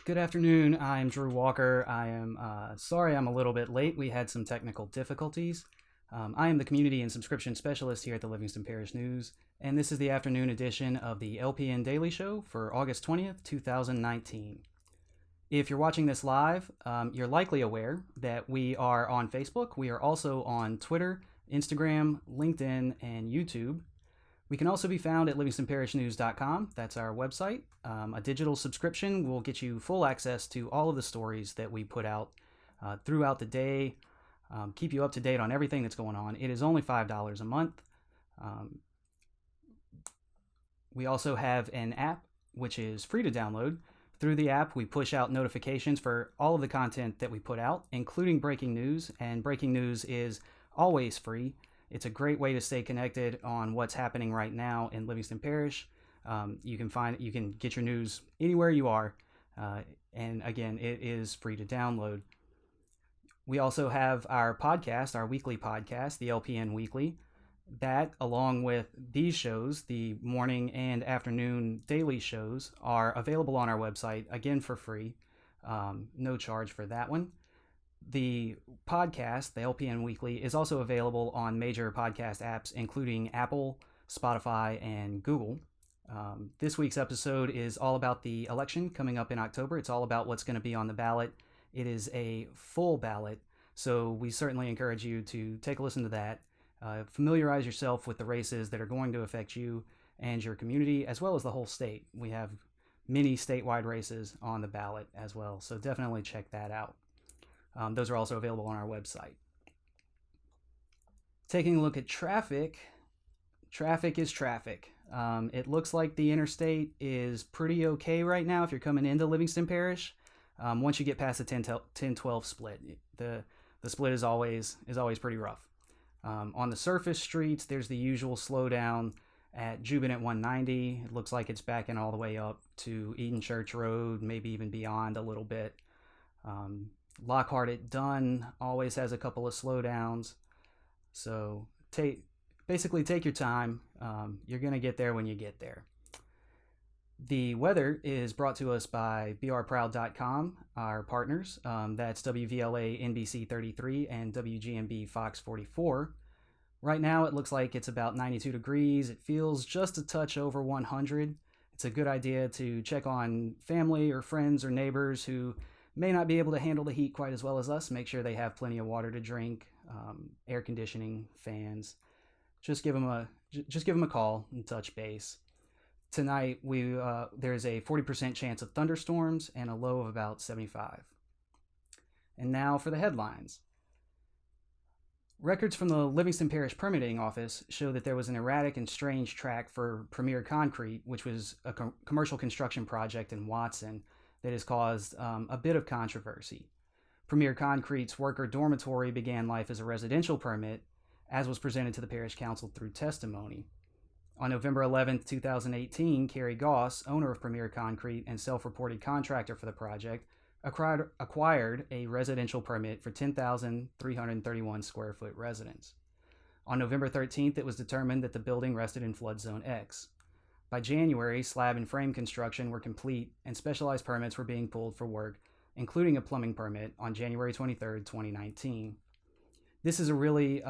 Good afternoon. I'm Drew Walker. I am sorry I'm a little bit late. We had some technical difficulties. I am the Community and Subscription Specialist here at the Livingston Parish News, and this is the afternoon edition of the LPN Daily Show for August 20th, 2019. If you're watching this live, you're likely aware that we are on Facebook. We are also on Twitter, Instagram, LinkedIn, and YouTube. We can also be found at livingstonparishnews.com. That's our website. A digital subscription will get you full access to all of the stories that we put out throughout the day, keep you up to date on everything that's going on. It is only $5 a month. We also have an app which is free to download. Through the app, we push out notifications for all of the content that we put out, including breaking news, and breaking news is always free. It's a great way to stay connected on what's happening right now in Livingston Parish. You can get your news anywhere you are, and again, it is free to download. We also have our podcast, our weekly podcast, the LPN Weekly. That, along with these shows, the morning and afternoon daily shows, are available on our website, again for free. No charge for that one. The podcast, the LPN Weekly, is also available on major podcast apps, including Apple, Spotify, and Google. This week's episode is all about the election coming up in October. It's all about what's going to be on the ballot. It is a full ballot, so we certainly encourage you to take a listen to that. Familiarize yourself with the races that are going to affect you and your community, as well as the whole state. We have many statewide races on the ballot as well, so definitely check that out. Those are also available on our website. Taking a look at traffic. Traffic is traffic. It looks like the interstate is pretty okay right now if you're coming into Livingston Parish. Once you get past the 10-12 split, the split is always pretty rough. On the surface streets, there's the usual slowdown at Jubin at 190. It looks like it's backing all the way up to Eden Church Road, maybe even beyond a little bit. Lockhart at Dunn always has a couple of slowdowns. So basically take your time. You're going to get there when you get there. The weather is brought to us by brproud.com, our partners. That's WVLA NBC 33 and WGMB Fox 44. Right now it looks like it's about 92 degrees. It feels just a touch over 100. It's a good idea to check on family or friends or neighbors who may not be able to handle the heat quite as well as us. Make sure they have plenty of water to drink, air conditioning, fans. Just give them a call and touch base. Tonight, there's a 40% chance of thunderstorms and a low of about 75. And now for the headlines. Records from the Livingston Parish Permitting Office show that there was an erratic and strange track for Premier Concrete, which was a commercial construction project in Watson that has caused a bit of controversy. Premier Concrete's worker dormitory began life as a residential permit, as was presented to the Parish Council through testimony. On November 11, 2018, Carrie Goss, owner of Premier Concrete and self-reported contractor for the project, acquired a residential permit for 10,331 square foot residence. On November 13th, it was determined that the building rested in Flood Zone X. By January, slab and frame construction were complete and specialized permits were being pulled for work, including a plumbing permit on January 23, 2019. This is a really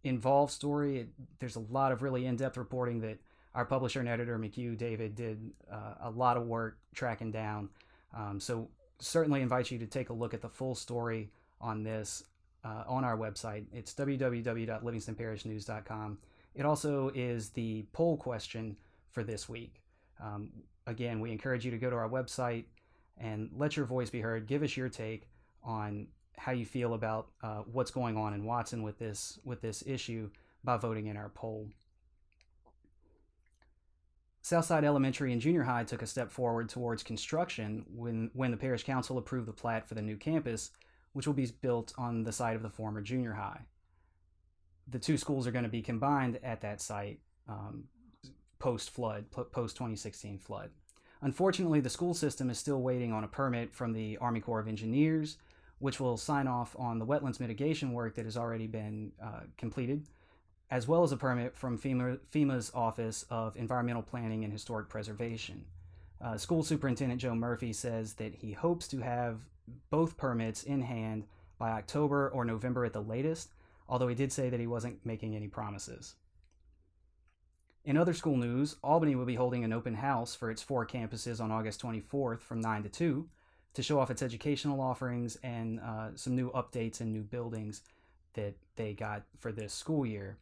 involved story. There's a lot of really in-depth reporting that our publisher and editor, McHugh David, did a lot of work tracking down. So certainly invite you to take a look at the full story on this on our website. It's www.livingstonparishnews.com. It also is the poll question for this week. Again, we encourage you to go to our website and let your voice be heard. Give us your take on how you feel about what's going on in Watson with this issue by voting in our poll. Southside Elementary and Junior High took a step forward towards construction when the Parish Council approved the plat for the new campus, which will be built on the site of the former junior high. The two schools are going to be combined at that site post-flood, post-2016 flood. Unfortunately, the school system is still waiting on a permit from the Army Corps of Engineers, which will sign off on the wetlands mitigation work that has already been completed, as well as a permit from FEMA's Office of Environmental Planning and Historic Preservation. School Superintendent Joe Murphy says that he hopes to have both permits in hand by October or November at the latest, although he did say that he wasn't making any promises. In other school news, Albany will be holding an open house for its 4 campuses on August 24th from 9 to 2 to show off its educational offerings and some new updates and new buildings that they got for this school year.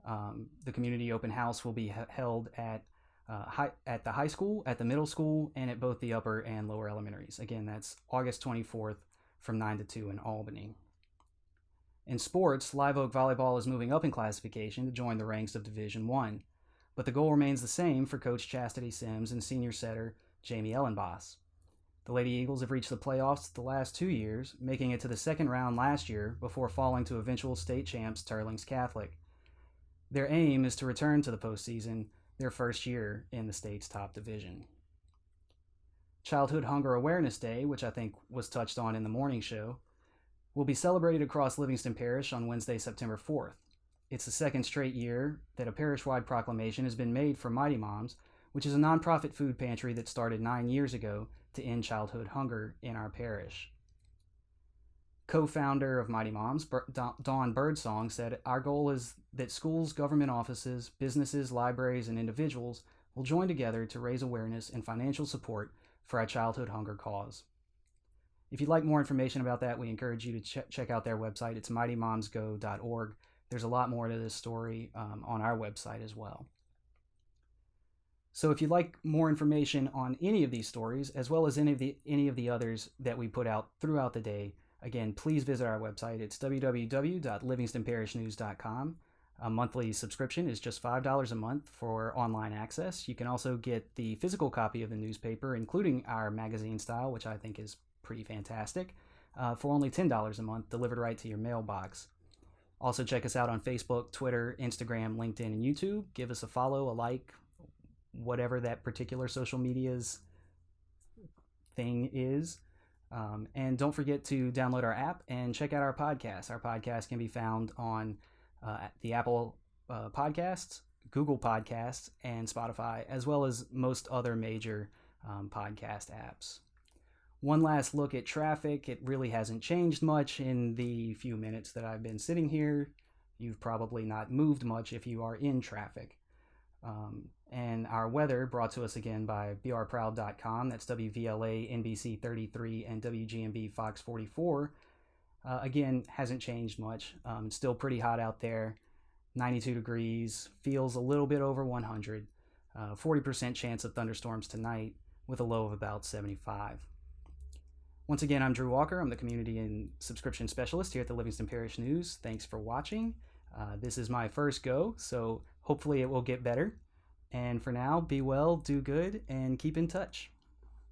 The community open house will be held at the high school, at the middle school, and at both the upper and lower elementaries. Again, that's August 24th from 9 to 2 in Albany. In sports, Live Oak Volleyball is moving up in classification to join the ranks of Division I, but the goal remains the same for Coach Chastity Sims and senior setter Jamie Ellenboss. The Lady Eagles have reached the playoffs the last 2 years, making it to the second round last year before falling to eventual state champs Turlings Catholic. Their aim is to return to the postseason their first year in the state's top division. Childhood Hunger Awareness Day, which I think was touched on in the morning show, will be celebrated across Livingston Parish on Wednesday, September 4th. It's the second straight year that a parish-wide proclamation has been made for Mighty Moms, which is a nonprofit food pantry that started 9 years ago to end childhood hunger in our parish. Co-founder of Mighty Moms, Dawn Birdsong, said, "Our goal is that schools, government offices, businesses, libraries, and individuals will join together to raise awareness and financial support for our childhood hunger cause." If you'd like more information about that, we encourage you to check out their website. It's mightymomsgo.org. There's a lot more to this story on our website as well. So if you'd like more information on any of these stories, as well as any of the others that we put out throughout the day, again, please visit our website. It's www.livingstonparishnews.com. A monthly subscription is just $5 a month for online access. You can also get the physical copy of the newspaper, including our magazine style, which I think is pretty fantastic, for only $10 a month, delivered right to your mailbox. Also, check us out on Facebook, Twitter, Instagram, LinkedIn, and YouTube. Give us a follow, a like, whatever that particular social media's thing is. And don't forget to download our app and check out our podcast. Our podcast can be found on the Apple Podcasts, Google Podcasts, and Spotify, as well as most other major podcast apps. One last look at traffic. It really hasn't changed much in the few minutes that I've been sitting here. You've probably not moved much if you are in traffic. And our weather, brought to us again by brproud.com, that's WVLA, NBC 33, and WGMB Fox 44, again, hasn't changed much. It's still pretty hot out there, 92 degrees, feels a little bit over 100, 40% chance of thunderstorms tonight with a low of about 75. Once again, I'm Drew Walker. I'm the Community and Subscription Specialist here at the Livingston Parish News. Thanks for watching. This is my first go, so hopefully it will get better. And for now, be well, do good, and keep in touch.